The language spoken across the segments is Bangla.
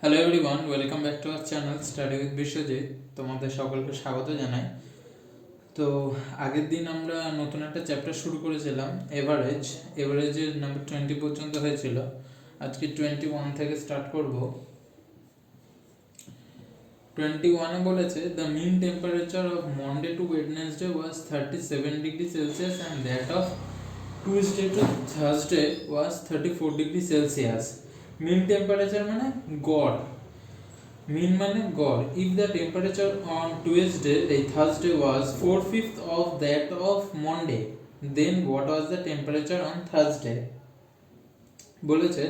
Hello everyone, welcome back to our channel study with Biswajit. তোমাদের সকলকে স্বাগত জানাই। তো আগের দিন আমরা নতুন একটা চ্যাপ্টার শুরু করেছিলাম, এভারেজের নাম্বার 20 পর্যন্ত হয়েছিল। আজকে 21 থেকে স্টার্ট করব। 21-এ বলেছে the mean temperature of Monday to Wednesday was 37 degree Celsius and that of Tuesday to Thursday was 34 degree Celsius. Mean temperature মানে গড়, mean মানে গড়। if the temperature on Tuesday Thursday was 4/5 of that of Monday, then what was the temperature on Thursday? বলেছে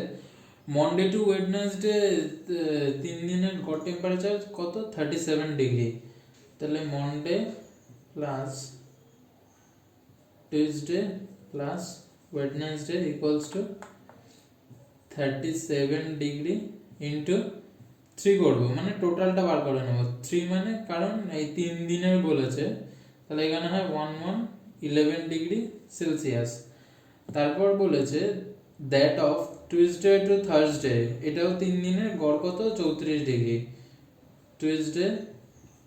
মন্ডে টু ওয়েডনেসডে 3 দিনের গড় টেম্পারেচার কত, 37 ডিগ্রি। তাহলে Monday plus Tuesday plus Wednesday equals to 37 degree into 3 করবো, মানে টোটালটা বার করে নেব। 3 মানে কারণ এই 3 দিনের বলেছে, তাহলে এখানে হয় 11 ডিগ্রি সেলসিয়াস। তারপর বলেছে that of Tuesday to Thursday, এটাও 3 দিনের গড় কত, 34 degree. Tuesday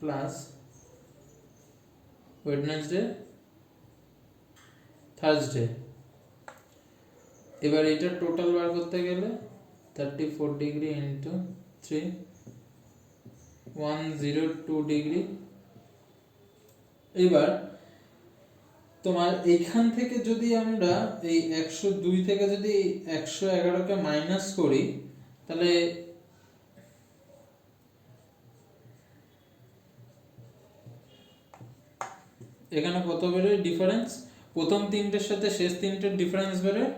plus Wednesday Thursday. এবার এটা টোটাল বার করতে গেলে 34 ডিগ্রি ইন্টু 3, 102 ডিগ্রি। এবার তোমার এইখান থেকে যদি আমরা এই 102 থেকে যদি 111কে মাইনাস করি, তাহলে এখানে কত বেরোয় ডিফারেন্স, প্রথম তিনটের সাথে শেষ তিনটের ডিফারেন্স বেরোয়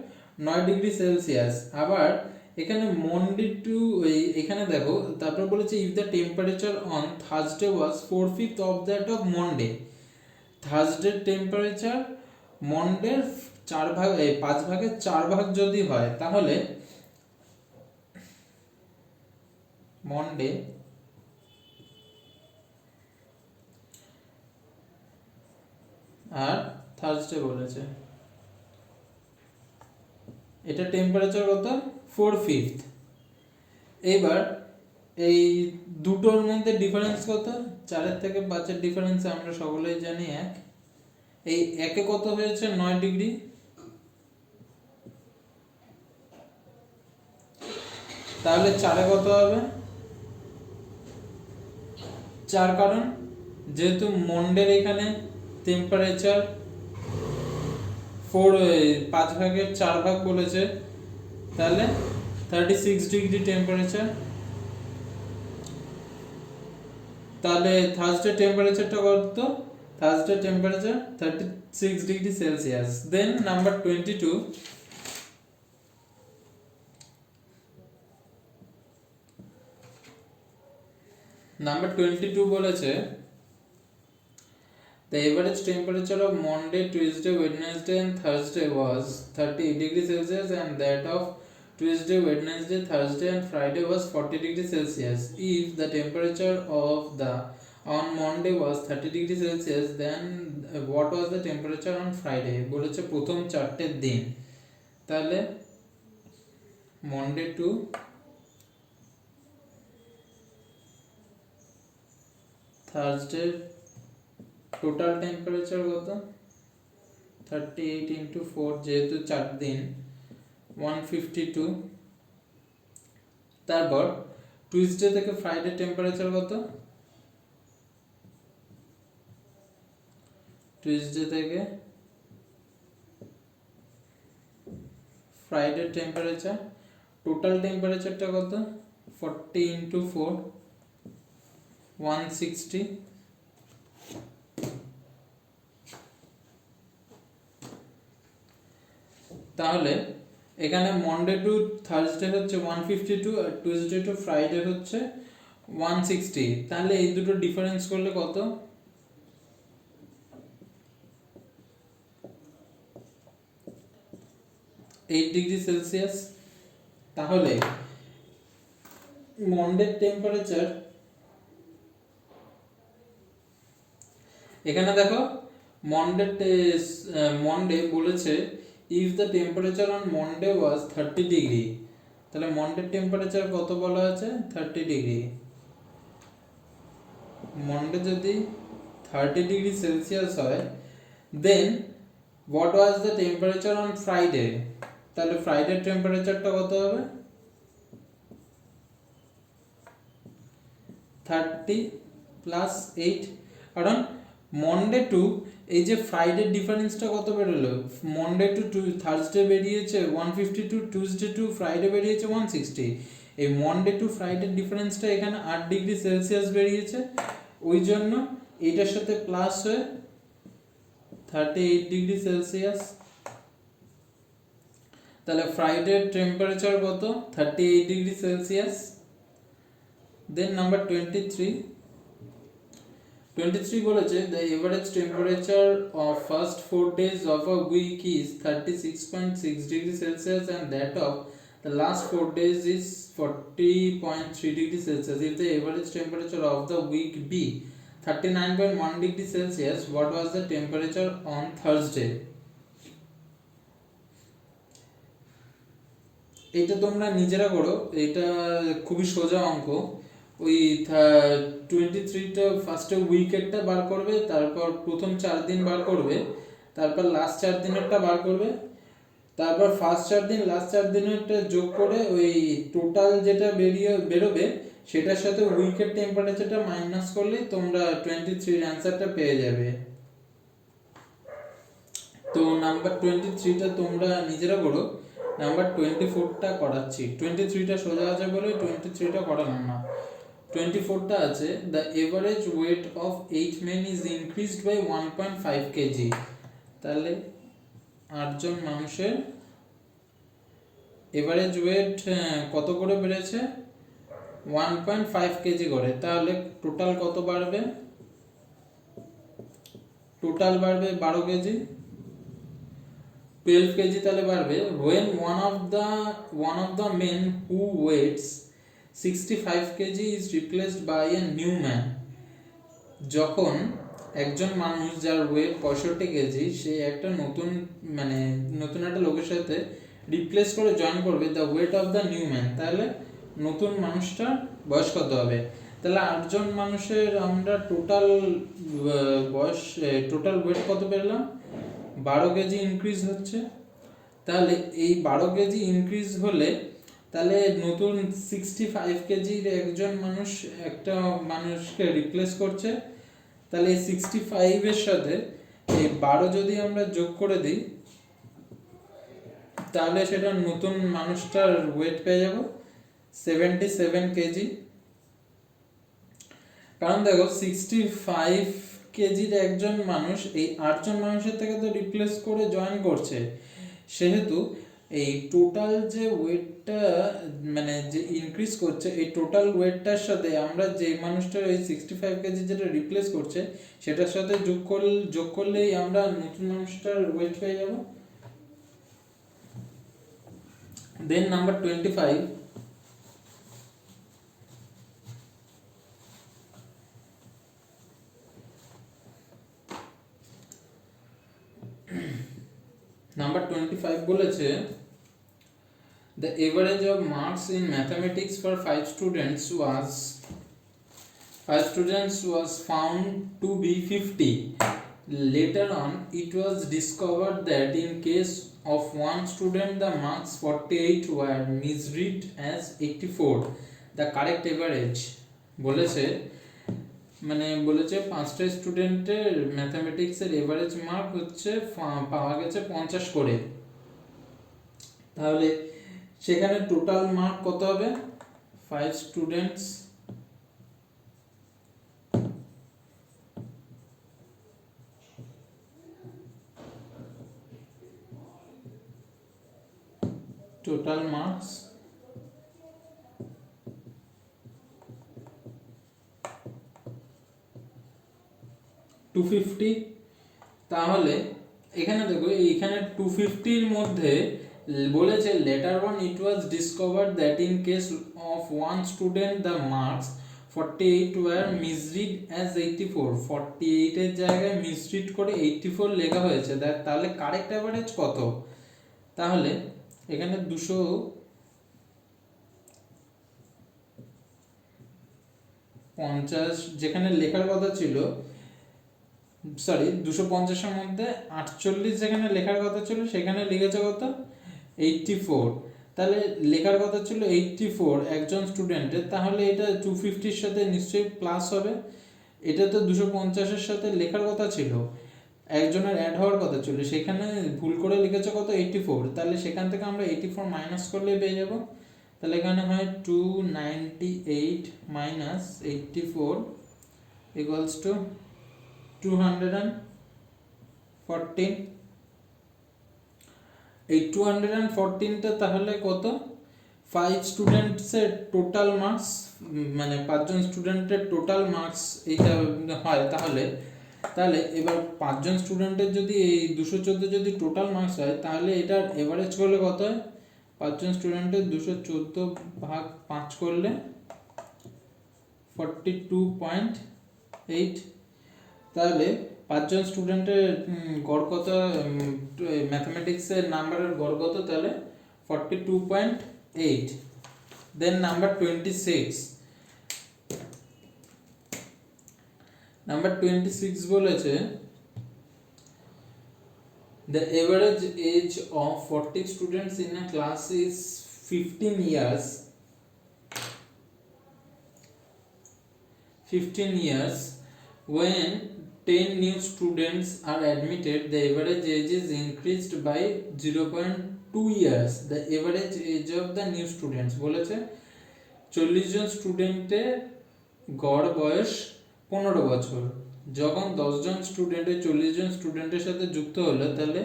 9 ডিগ্রি সেলসিয়াস। আবার এখানে মন্ডে টু এখানে দেখো, তারপর বলেছে if the temperature on Thursday was 4/5 of that of Monday. Thursday temperature মন্ডের 5 ভাগের 4 ভাগ যদি হয়, তাহলে মন্ডে আর থার্সডে বলেছে এটা টেম্পারেচার কত, 4/5। এবার এই দুটোর মধ্যে ডিফারেন্স কত, 4 থেকে 5 ডিফারেন্স আমরা সকলেই জানি 1। এই একে কত হয়েছে, 9 ডিগ্রি। তাহলে 4 কত হবে, 4, কারণ যেহেতু মন্ডের এখানে টেম্পারেচার 5 ভাগের 4 ভাগ বলেছে, তাহলে 36 ডিগ্রি টেম্পারেচার। তাহলে থার্সডে টেম্পারেচারটা কত, থার্সডে টেম্পারেচার 36 ডিগ্রি সেলসিয়াস। দেন নাম্বার 22, নাম্বার 22 বলেছে the average temperature of Monday, Tuesday, Wednesday and Thursday was 30 degree Celsius and that of Tuesday, Wednesday, Thursday and Friday was 40 degree Celsius. If the temperature of the on Monday was 30 degree Celsius, then what was the temperature on Friday? বলেছে প্রথম 4টে দিন। তাহলে Monday two Thursday total temperature কত, 38 ইন্টু 4, যেহেতু 4 দিন 152। তারপর টুইসডে থেকে ফ্রাইডে টেম্পারেচার কত, টুইসডে থেকে ফ্রাইডে টেম্পারেচার টোটাল টেম্পারেচারটা কত, 40 ইন্টু 4, 160। তাহলে এখানে মন্ডে টু থার্সডে হচ্ছে 152 আর টুইসডে টু ফ্রাইডে হচ্ছে 160। তাহলে এই দুটো ডিফারেন্স করলে কত, 8 ডিগ্রি সেলসিয়াস। তাহলে মন্ডের টেম্পারেচার, এখানে দেখো মন্ডে বলেছে if the temperature on Monday was 30 degree, তাহলে মন্ডের টেম্পারেচার কত বলা আছে 30 ডিগ্রি। মন্ডে যদি 30 ডিগ্রি সেলসিয়াস হয়, then what was the temperature on Friday? তাহলে ফ্রাইডে টেম্পারেচারটা কত হবে 30 প্লাস 8, কারণ মন্ডে টু এই যে ফ্রাইডে ডিফারেন্সটা কত বেরোলো, মন্ডে টু থার্সডে বেরিয়েছে 152, টিউসডে টু ফ্রাইডে বেরিয়েছে 160। এই মন্ডে টু ফ্রাইডে ডিফারেন্সটা এখানে 8 ডিগ্রি সেলসিয়াস বেরিয়েছে, ওই জন্য এইটার সাথে প্লাস হয়ে 38 ডিগ্রি সেলসিয়াস। তাহলে ফ্রাইডে টেম্পারেচার কত 38 ডিগ্রি সেলসিয়াস। দেন নাম্বার 23 বলেছে the average temperature of first 4 days of a week is 36.6 degree Celsius and that of the last 4 days is 40.3 degree Celsius. If the average temperature of the week be 39.1 degree Celsius, what was the temperature on Thursday? এটা তোমরা নিজেরা করো, এটা খুবই সোজা অঙ্ক। ওই 23টা ফার্স্টে উইকেটটা বার করবে, তারপর প্রথম 4 দিন বার করবে, তারপর লাস্ট 4 দিনেরটা বার করবে, তারপর ফার্স্ট 4 দিন লাস্ট 4 দিনেরটা যোগ করে ওই টোটাল যেটা বেরোবে সেটার সাথে উইকেট টেম্পারেচারটা মাইনাস করলে তোমরা 23 এর অ্যানসারটা পেয়ে যাবে। তো নাম্বার 23টা তোমরা নিজেরা করো, নাম্বার 24টা করাচ্ছি। 23টা সোজা আছে বলে 23টা করালাম না। 24টা আছে the average weight of 8 men is increased by 1.5 kg। তাহলে 8 জন মানুষের এভারেজ ওয়েট কত করে বেড়েছে 1.5 কেজি করে। তাহলে টোটাল কত বাড়বে, টোটাল বাড়বে 12 কেজি, 12 কেজি তাহলে বাড়বে। when one of the men who weighs 65 kg is replaced by a new man, যখন একজন মানুষ যার ওয়েট 65 কেজি সে একটা নতুন একটা লোকের সাথে রিপ্লেস করে জয়েন করবে the weight of the new man, তাহলে নতুন মানুষটার বয়স কত হবে? তাহলে 8 জন মানুষের আমরা টোটাল বয়স টোটাল ওয়েট কত পেলাম 12 কেজি ইনক্রিজ হচ্ছে। তাহলে এই 12 কেজি ইনক্রিজ হলে তাহলে নতুন 65 কেজির একজন মানুষ একটা মানুষকে রিপ্লেস করছে, তাহলে এই 65 এর সাথে এই 12 যদি আমরা যোগ করে দিই তাহলে সেটা নতুন মানুষটার ওয়েট পেয়ে যাব 77 কেজি। কারণ দেখো 65 কেজির একজন মানুষ এই 8 জন মানুষের থেকে তো রিপ্লেস করে জয়েন করছে, সেহেতু এই টোটাল যে ওয়েটটা যে ইনক্রিজ করছে এই টোটাল ওয়েটটার সাথে আমরা যে মানুষটার ওই 65 কেজি যেটা রিপ্লেস করছে সেটার সাথে যোগ করলেই আমরা নতুন মানুষটার ওয়েট পেয়ে যাব। দেন নাম্বার 25, নাম্বার 25 বলেছে the average of marks in mathematics for 5 students was found to be 50. Later on it was discovered that in case of one student the marks 48 were misread as 84. The correct average বলেছে বলেছে 5টা স্টুডেন্টের ম্যাথমেটিক্সের এভারেজ মার্ক হচ্ছে পাওয়া গেছে 50 করে, তাহলে সেখানে টোটাল মার্ক কত হবে 5 স্টুডেন্টস টোটাল মার্কস 250। তাহলে এখানে দেখো এখানে 250 এর মধ্যে বলেছে later on it was discovered that in case of one student the marks 48 were misread as 84, 48 এর জায়গায় মিসরিড করে 84 লেখা হয়েছে। তাহলে কারেক্ট এভারেজ কত? তাহলে এখানে 200 50 যেখানে লেখার কথা ছিল, সরি 250-এর মধ্যে 48 যেখানে লেখার কথা ছিল সেখানে লিখেছে কত 84। তাহলে লেখার কথা ছিল 84 একজন স্টুডেন্টের, তাহলে এটা 250-এর সাথে নিশ্চয়ই প্লাস হবে। এটা তো 250-এর সাথে লেখার কথা ছিল, একজনের অ্যাড হওয়ার কথা ছিল, সেখানে ভুল করে লিখেছে কত 84। তাহলে সেখান থেকে আমরা 84 মাইনাস করলে পেয়ে যাব। তাহলে এখানে হয় 298 মাইনাস 84 ইকুয়ালস টু 214। এই 214টা তাহলে কত 5 স্টুডেন্টসের টোটাল মার্কস, মানে 5 জন স্টুডেন্টের টোটাল মার্কস এইটা হয়। তাহলে এবার 5 জন স্টুডেন্টের যদি এই 214 যদি টোটাল মার্কস হয়, তাহলে এটার এভারেজ করলে কত হয়, 5 জন স্টুডেন্টের 214 ভাগ 5 করলে 42.8। তাহলে 5 জন স্টুডেন্টের গড় কত, ম্যাথমেটিক্সের নাম্বারের গড় কত, তাহলে 42.8। দেন নাম্বার 26, নাম্বার 26 বলেছে the average age of 40 students in a class is 15 years. 15 years. When 10 new students are admitted, the average age is increased by 0.2 years. The average age of the new students বলেছে 40 জন স্টুডেন্টের গড় বয়স 15 বছর। যখন 10 জন স্টুডেন্টের 40 জন স্টুডেন্টের সাথে যুক্ত হলো, তাহলে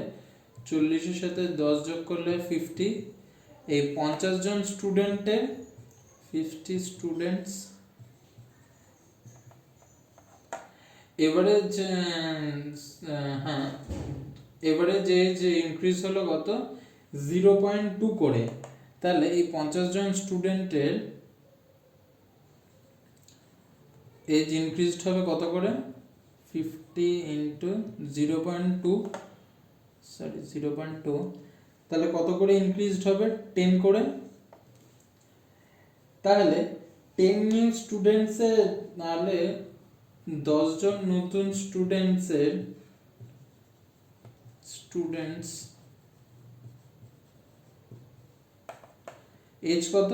40-এর সাথে 10 যোগ করলে 50। এই 50 জন স্টুডেন্টের 50 স্টুডেন্টস এভারেজ, হ্যাঁ এভারেজ এজ ইনক্রিজ হলো কত 0.2 করে। তাহলে এই 50 জন স্টুডেন্টের এজ ইনক্রিজড হবে কত করে, 50 ইন্টু 0.2, সরি 0.2, তাহলে কত করে ইনক্রিজড হবে 10 করে। তাহলে 10 নিউ স্টুডেন্টসের, তাহলে 10 জন নতুন স্টুডেন্টস এজ কত,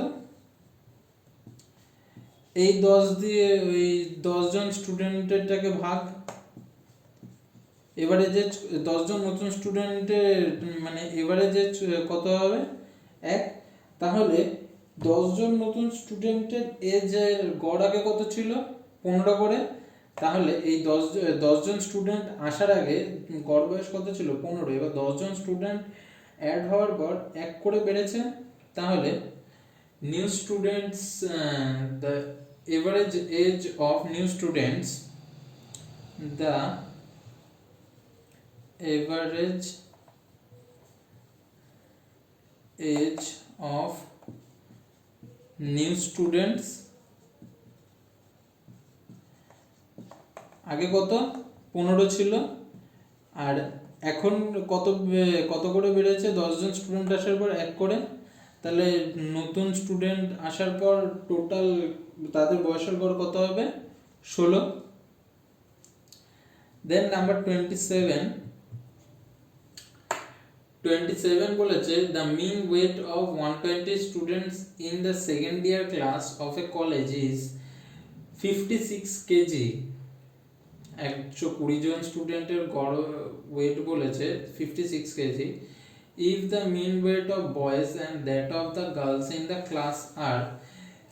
এই 10 দিয়ে ওই 10 জন স্টুডেন্টেরটাকে ভাগ, এভারেজ 10 জন নতুন স্টুডেন্টের মানে এভারেজ কত হবে 1। তাহলে 10 জন নতুন স্টুডেন্টের এজের গড় আগে কত ছিল 15 করে। তাহলে এই 10 জন স্টুডেন্ট আসার আগে গড় বয়স কত ছিল 15। এবার 10 জন স্টুডেন্ট অ্যাড হওয়ার পর 1 করে বেড়েছে। তাহলে new students, the average age of new students, the average age of new students, আগে কত 15 ছিল, আর এখন কত করে বেড়েছে 10 জন স্টুডেন্ট আসার পর 1 করে। তাহলে নতুন স্টুডেন্ট আসার পর টোটাল তাদের বয়সের গড় কত হবে 16। দেন নাম্বার 27 বলেছে the mean weight of 120 students in the second year class of a college is 56 kg। 120 জন স্টুডেন্টের গড় ওয়েট বলেছে 56 kg। if the mean weight of boys and that of the girls in the class are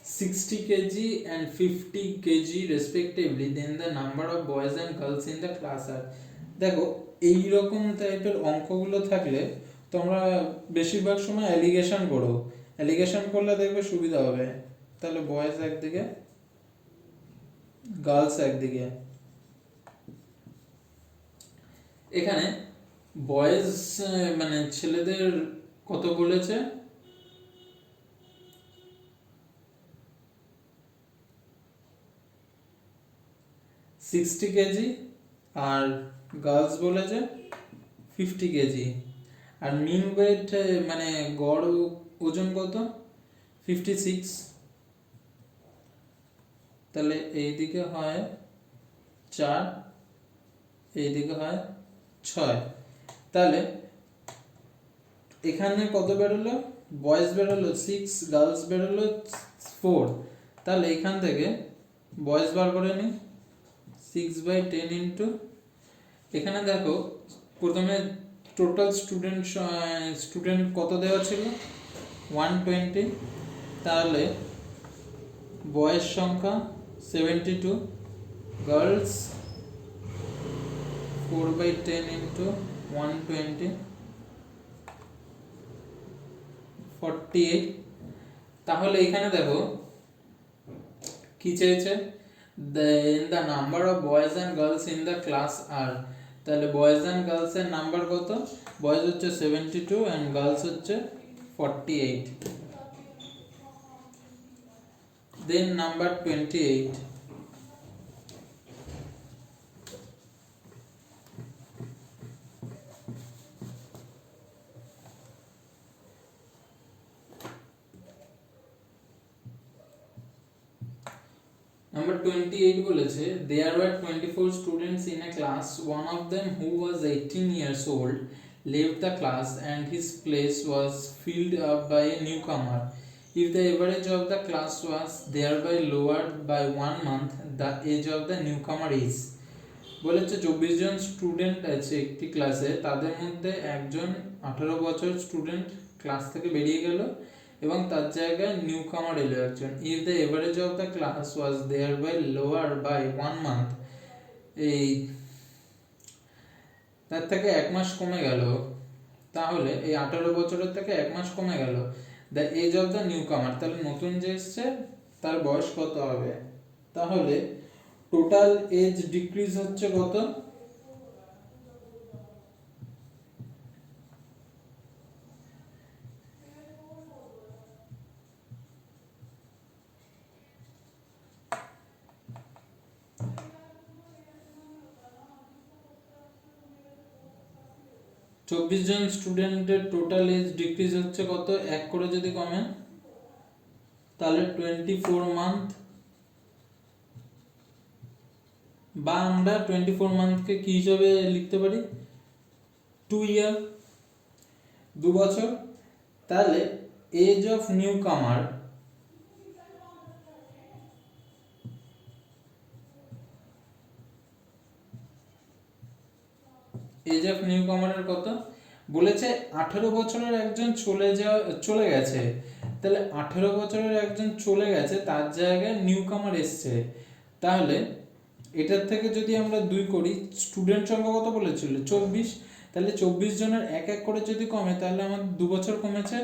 60 kg and 50 kg respectively, then the number of boys and girls in the class are। দেখো এই রকম টাইপের অঙ্কগুলো থাকলে তোমরা বেশিরভাগ সময় অ্যালিগেশন করো, অ্যালিগেশন করলে দেখবে সুবিধা হবে। তাহলে বয়েজ একদিকে, গার্লস একদিকে। এখানে বয়েজ মানে ছেলেদের কত বলেছে, সিক্সটি কেজি, আর গার্লস বলেছে 50 কেজি। আর মিন ওয়েট মানে গড় ওজন কত 56। তাহলে এইদিকে হয় 4, এইদিকে হয় 6। তাহলে এখানে কত বেরোলো, বয়েজ বেরোলো 6, গার্লস বেরোলো 4। তাহলে এখান থেকে বয়েজ বার করে নিই, 6/10 ইন্টু, এখানে দেখো প্রথমে টোটাল স্টুডেন্ট কত দেওয়া ছিল 120, তাহলে বয়েজ সংখ্যা 72, গার্লস 4/10 ইন্টু 120 48। তাহলে এখানে দেখো কি চেয়েছে, the number of boys and girls in the class are, তাহলে বয়েজ অ্যান্ড গার্লস এর নাম্বার কত, বয়েজ হচ্ছে 72 and গার্লস হচ্ছে 48। দেন নাম্বার 28, Number 28 বলেছে there were 24 students in a class, one of them who was 18 years old left the class and his place was filled up by a newcomer. If the average of the class was thereby lowered by 1 month, the age of the newcomer is, বলেছে 24 জন স্টুডেন্ট আছে একটি ক্লাসে, তাদের মধ্যে একজন 18 বছর স্টুডেন্ট ক্লাস থেকে বেরিয়ে গেল এবং তার জায়গায় নিউ কামার এলো একজন। If the average of the class was thereby lower by 1 month, এই তার থেকে 1 মাস কমে গেল, তাহলে এই 18 বছরের থেকে 1 মাস কমে গেল, the age of the newcomer, তাহলে নতুন যে এসছে তার বয়স কত হবে। তাহলে টোটাল এজ ডিক্রিজ হচ্ছে কত, চব্বিশ জন স্টুডেন্টের টোটাল এজ ডিক্রিজ হচ্ছে কত, 1 করে যদি কমে তাহলে 24 মান্থ, বা আমরা 24 মান্থকে কি হিসাবে লিখতে পারি, 2 ইয়ার, 2 বছর। তাহলে এজ অফ নিউ কামার, এজ অফ নিউ কামারের কত বলেছে, 18 বছরের একজন চলে গেছে, তাহলে 18 বছরের একজন চলে গেছে তার জায়গায় নিউ কামার এসছে, তাহলে এটার থেকে যদি আমরা 2 করি, স্টুডেন্ট সংখ্যা কত বলেছিল 24, তাহলে 24 জনের এক এক করে যদি কমে তাহলে আমার 2 বছর কমেছে,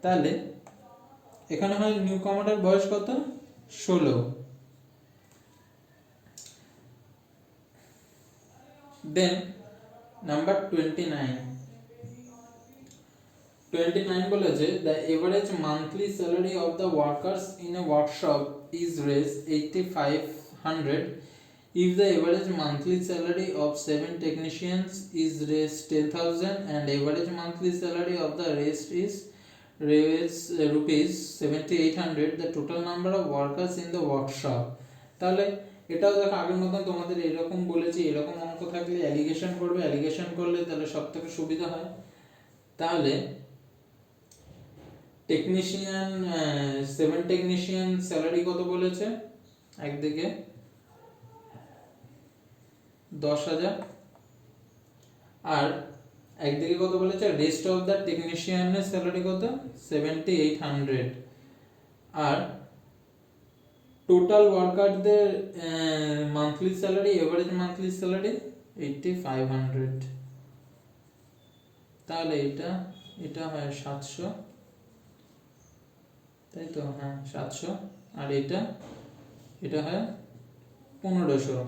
তাহলে এখানে হয় নিউ কামারের বয়স কত 16। দেন নাম্বার 29 বলেছে the average monthly salary of the workers in a workshop is raised 8500 if the average monthly salary of 7 technicians is raised 10,000 and average monthly salary of the rest is raised rupees 7800, the total number of workers in the workshop। তাহলে এটাও দেখো আগের মতন তোমাদের এরকম বলেছি, এরকম অঙ্ক থাকলে অ্যালিগেশন করবে, অ্যালিগেশন করলে তাহলে সবথেকে সুবিধা হয়। তাহলে টেকনিশিয়ান 7 টেকনিশিয়ান স্যালারি কত বলেছে, একদিকে 10,000 আর একদিকে কত বলেছে, রেস্ট অফ দ্য টেকনিশিয়ানের স্যালারি কত 7800 আর টোটাল ওয়ার্কারদের monthly salary, average monthly salary 8500। তাহলে এটা হয় 700, তাই তো, হ্যাঁ 700, আর এটা হয় 1500।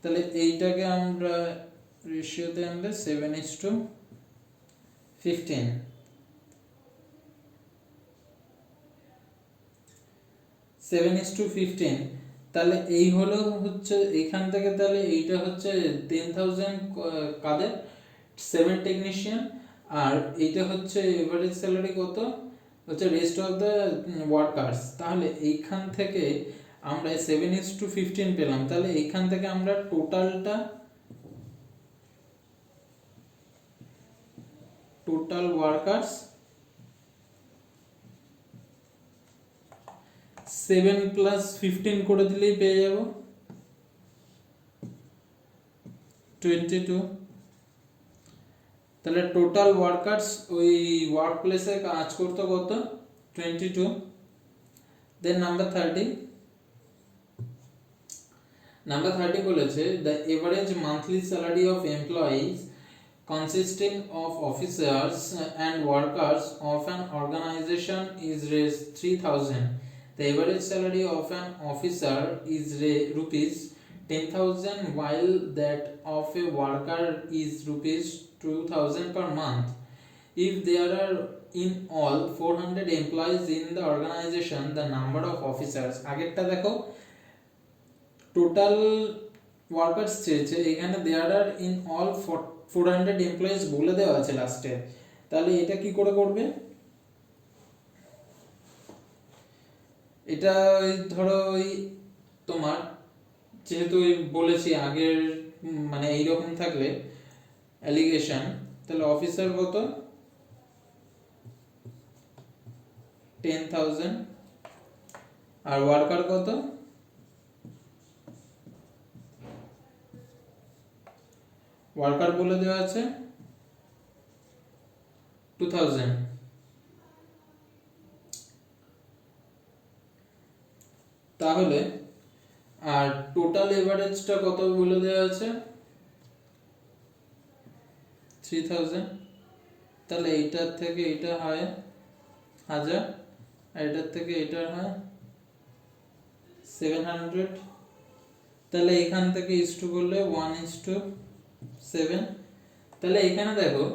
তাহলে এইটাকে আমরা রেশিওতে আনলে 7:15, 7:15। তাহলে এই হলো হচ্ছে এখান থেকে, তাহলে এইটা হচ্ছে 10,000 কাদের 7 টেকনিশিয়ান, আর এইটা হচ্ছে এভারেজ স্যালারি কত হচ্ছে রেস্ট অফ দ্য ওয়ার্কার্স। তাহলে এইখান থেকে আমরা 7:15 পেলাম, তাহলে এইখান থেকে আমরা টোটাল ওয়ার্কার্স 7 + 15 করে দিলেই পেয়ে যাব 22। তাহলে টোটাল ওয়ার্কার্স ওই ওয়ার্ক প্লেসে কাজ করতে কত 22। দেন নাম্বার 30 বলেছে the average monthly salary of employees consisting of officers and workers of an organization is rupees 3000. The average salary of an officer is rupees 10,000 while that of a worker is rupees 2,000 per month. If there are in all 400 employees in the organization, the number of officers আগেরটা দেখো টোটাল ওয়ার্কার্স চেয়েছে, এখানে দেয়ার আর ইন অল 400 এমপ্লয়িজ বলে দেওয়া আছে লাস্টে। তাহলে এটা কি করে করবে, এটা ধরো ওই তোমার যেহেতু বলেছি আগের মানে এইরকম থাকলে অ্যালিগেশন, তাহলে অফিসার কত 10,000 আর ওয়ার্কার কত ওয়ার্কার বলে দেওয়া আছে 2000। তাহলে আর টোটাল এভারেজটা কত বলে দেওয়া আছে 3000। তাহলে এইটার থেকে এটা হয় 1000 আর এটার থেকে এটা হয় 700। তাহলে এখান থেকে ইস্টু করলে 1:7। তাহলে এখানে দেখো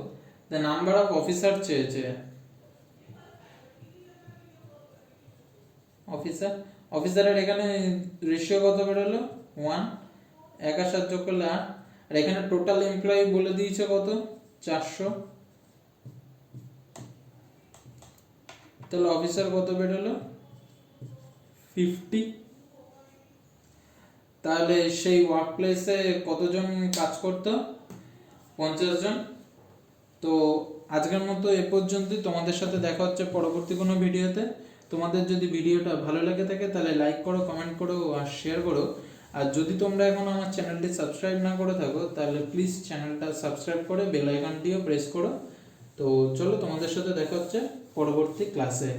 দ্য নাম্বার অফ অফিসার চেয়েছে, অফিসারের এখানে রেশিও কত বেরোলো 1, 1 আর 7 যোগ করলে 8, আর এখানে টোটাল এমপ্লয়ি বলে দিয়েছে কত 400। তাহলে অফিসার কত বেরোলো 50। তাহলে সেই ওয়ার্ক প্লেসে কতজন কাজ করতো 50 জন। তো আজকের মতো এ পর্যন্তই, তোমাদের সাথে দেখা হচ্ছে পরবর্তী কোনো ভিডিওতে। তোমাদের যদি ভিডিওটা ভালো লাগে থাকে তাহলে লাইক করো, কমেন্ট করো আর শেয়ার করো। আর যদি তোমরা এখন আমার চ্যানেলটি সাবস্ক্রাইব না করে থাকো তাহলে প্লিজ চ্যানেলটা সাবস্ক্রাইব করে বেল আইকনটিও প্রেস করো। তো চলো তোমাদের সাথে দেখা হচ্ছে পরবর্তী ক্লাসে।